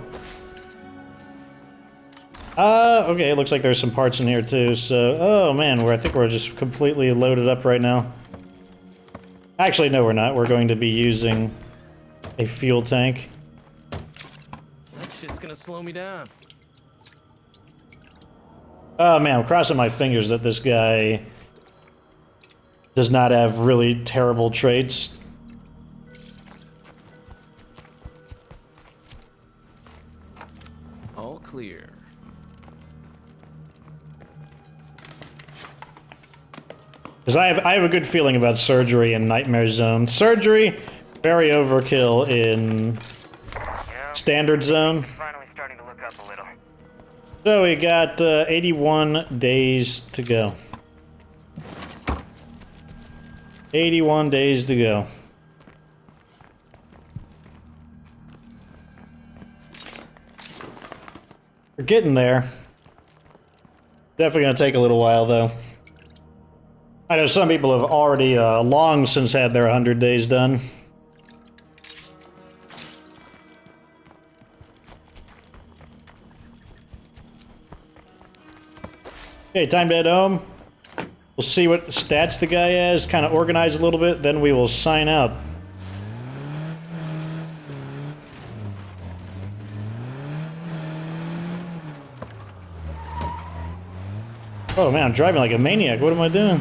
[SPEAKER 1] Okay, it looks like there's some parts in here too, so... Oh man, I think we're just completely loaded up right now. Actually, no we're not. We're going to be using a fuel tank.
[SPEAKER 3] That shit's gonna slow me down.
[SPEAKER 1] Oh man, I'm crossing my fingers that this guy does not have really terrible traits.
[SPEAKER 3] All clear.
[SPEAKER 1] Because I have a good feeling about surgery in Nightmare Zone. Surgery, very overkill in Standard Zone.
[SPEAKER 2] Finally starting to look up a little.
[SPEAKER 1] So we got 81 days to go. 81 days to go. We're getting there. Definitely gonna take a little while, though. I know some people have already long since had their 100 days done. Okay, time to head home. We'll see what stats the guy has, kind of organize a little bit, then we will sign out. Oh man, I'm driving like a maniac. What am I doing?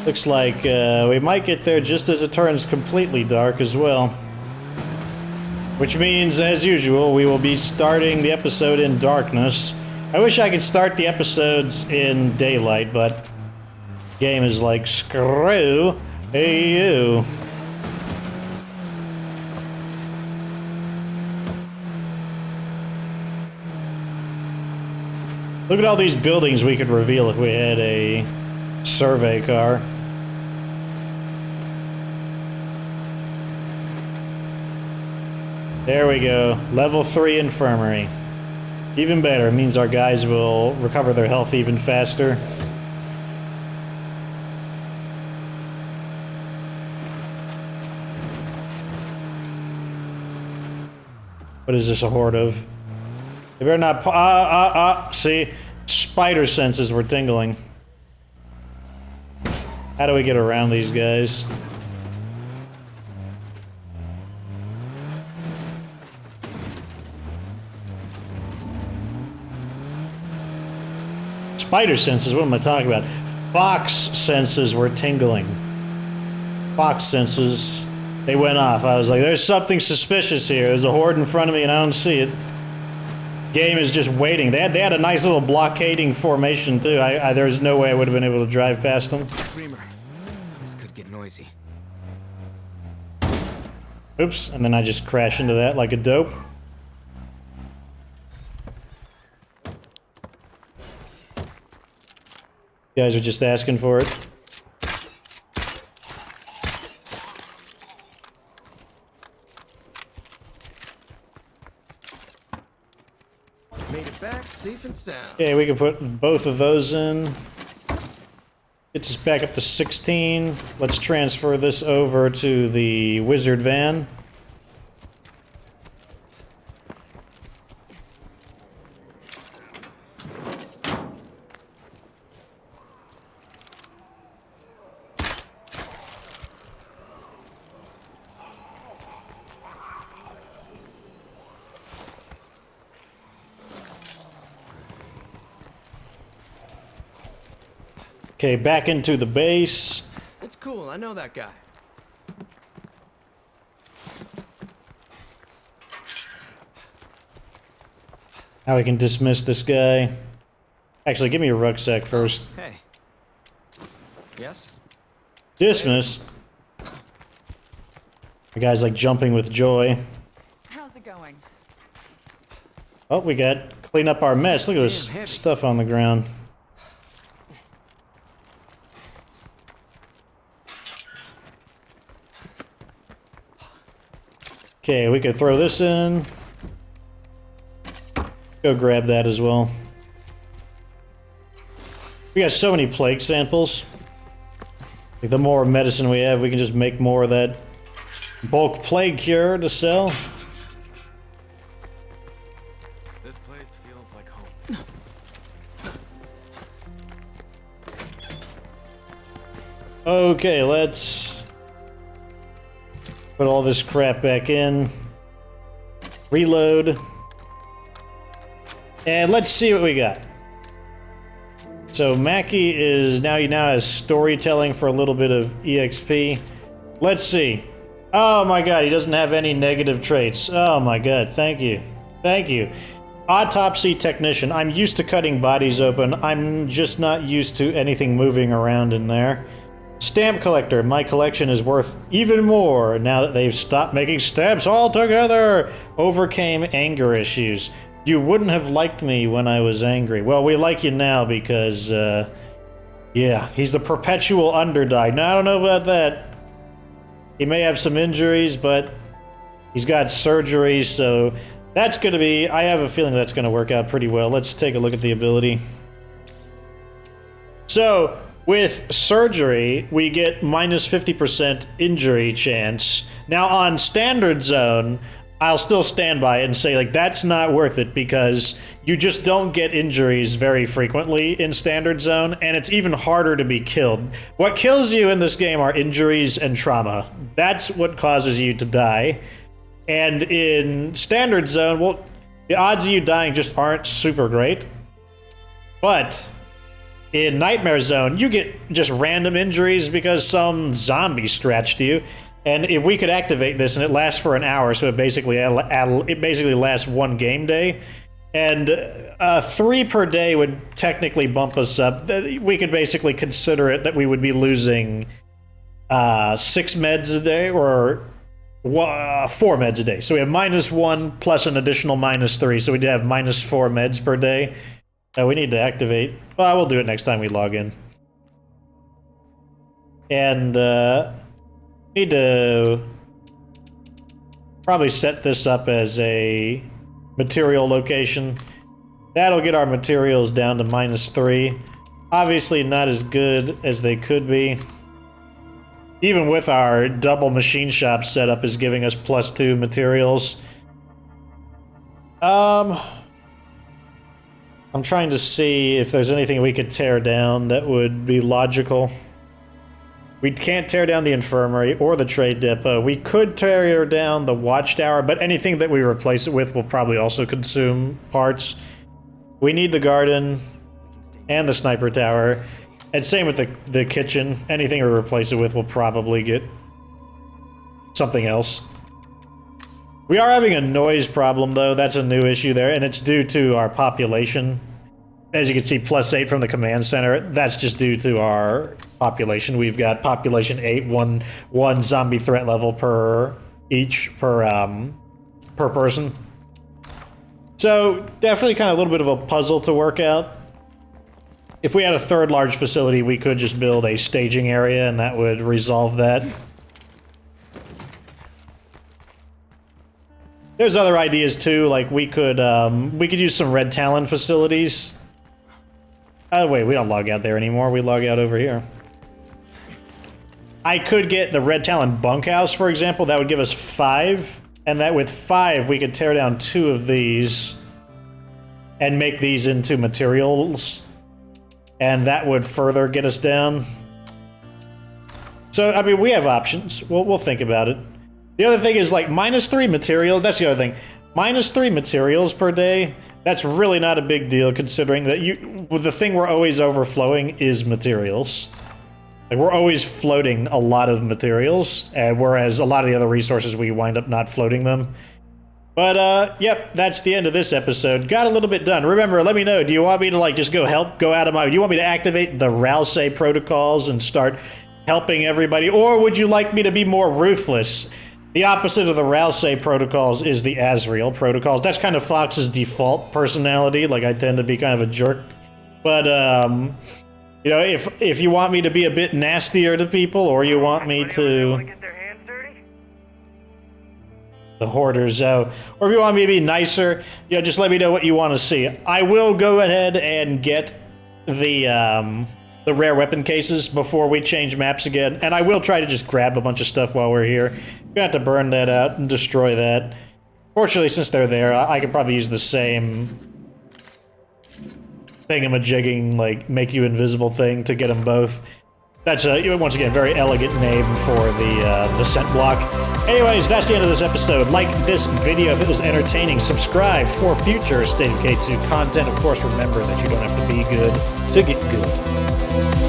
[SPEAKER 1] Looks like we might get there just as it turns completely dark as well. Which means, as usual, we will be starting the episode in darkness. I wish I could start the episodes in daylight, but the game is like, screw you. Look at all these buildings we could reveal if we had a survey car. There we go. Level 3 infirmary. Even better. It means our guys will recover their health even faster. What is this a horde of? They better not... See? Spider senses were tingling. How do we get around these guys? Spider senses? What am I talking about? Fox senses were tingling. Fox senses. They went off. I was like, there's something suspicious here. There's a horde in front of me and I don't see it. Game is just waiting. They had a nice little blockading formation too. There's no way I would have been able to drive past them.
[SPEAKER 3] Screamer. This could get noisy.
[SPEAKER 1] Oops, and then I just crash into that like a dope. You guys are just asking for it.
[SPEAKER 3] Made it back safe and sound.
[SPEAKER 1] Okay, we can put both of those in. Gets us back up to 16. Let's transfer this over to the wizard van. Okay, back into the base.
[SPEAKER 3] It's cool, I know that guy.
[SPEAKER 1] Now we can dismiss this guy. Actually, give me your rucksack first.
[SPEAKER 3] Hey. Yes?
[SPEAKER 1] Dismissed. The guy's like jumping with joy.
[SPEAKER 2] How's it going?
[SPEAKER 1] Oh, we got clean up our mess. Look at this
[SPEAKER 3] Damn heavy.
[SPEAKER 1] stuff on the ground. Okay, we could throw this in. Go grab that as well. We got so many plague samples. Like, the more medicine we have, we can just make more of that bulk plague cure to sell.
[SPEAKER 3] This place feels like home.
[SPEAKER 1] Okay, let's Put all this crap back in. Reload. And let's see what we got. So Mackie is now, he now has storytelling for a little bit of EXP. Let's see. Oh my god, he doesn't have any negative traits. Oh my god, thank you. Thank you. Autopsy technician. I'm used to cutting bodies open. I'm just not used to anything moving around in there. Stamp collector. My collection is worth even more now that they've stopped making stamps altogether. Overcame anger issues. You wouldn't have liked me when I was angry. Well, we like you now because, yeah, he's the perpetual underdog. Now, I don't know about that. He may have some injuries, but he's got surgery, so that's going to be... I have a feeling that's going to work out pretty well. Let's take a look at the ability. So, with surgery, we get minus 50% injury chance. Now, on standard zone... I'll still stand by it and say, like, that's not worth it because you just don't get injuries very frequently in Standard Zone, and it's even harder to be killed. What kills you in this game are injuries and trauma. That's what causes you to die. And in Standard Zone, well, the odds of you dying just aren't super great. But in Nightmare Zone, you get just random injuries because some zombie scratched you. And if we could activate this, and it lasts for an hour, so it basically lasts one game day, and 3 per day would technically bump us up. We could basically consider it that we would be losing 6 meds a day, or 4 meds a day. So we have -1 plus an additional -3, so we'd have -4 meds per day. We need to activate. Well, we'll do it next time we log in. And need to probably set this up as a material location. That'll get our materials down to -3. Obviously not as good as they could be. Even with our double machine shop setup is giving us +2 materials. I'm trying to see if there's anything we could tear down that would be logical. We can't tear down the infirmary or the trade depot. We could tear down the watchtower, but anything that we replace it with will probably also consume parts. We need the garden and the sniper tower. And same with the kitchen. Anything we replace it with will probably get something else. We are having a noise problem, though. That's a new issue there, and it's due to our population. As you can see, +8 from the command center. That's just due to our population. We've got population 8, one zombie threat level per person. So definitely kind of a little bit of a puzzle to work out. If we had a 3rd large facility, we could just build a staging area, and that would resolve that. There's other ideas too, like we could use some Red Talon facilities. Oh wait, we don't log out there anymore, we log out over here. I could get the Red Talon bunkhouse, for example. That would give us 5, and that with 5 we could tear down 2 of these and make these into materials, and that would further get us down. So I mean, we have options. We'll think about it. The other thing is, like, -3 material, that's the other thing. -3 materials per day, that's really not a big deal, considering that the thing we're always overflowing is materials. Like, we're always floating a lot of materials, whereas a lot of the other resources, we wind up not floating them. But, yep, that's the end of this episode. Got a little bit done. Remember, let me know, do you want me to, like, just go out of my... Do you want me to activate the RALSE protocols and start helping everybody? Or would you like me to be more ruthless? The opposite of the RALSE protocols is the Azrael protocols. That's kind of Fox's default personality. Like, I tend to be kind of a jerk. But, you know, if you want me to be a bit nastier to people, or you want me to...
[SPEAKER 2] Get their hands dirty?
[SPEAKER 1] The hoarders, or if you want me to be nicer, you know, just let me know what you want to see. I will go ahead and get the rare weapon cases before we change maps again, and I will try to just grab a bunch of stuff while we're here. We're gonna have to burn that out and destroy that. Fortunately, since they're there, I could probably use the same thingamajigging, like, make you invisible thing to get them both. That's, once again, a very elegant name for the scent block. Anyways, that's the end of this episode. Like this video if it was entertaining. Subscribe for future State of K2 content. Of course, remember that you don't have to be good to get good.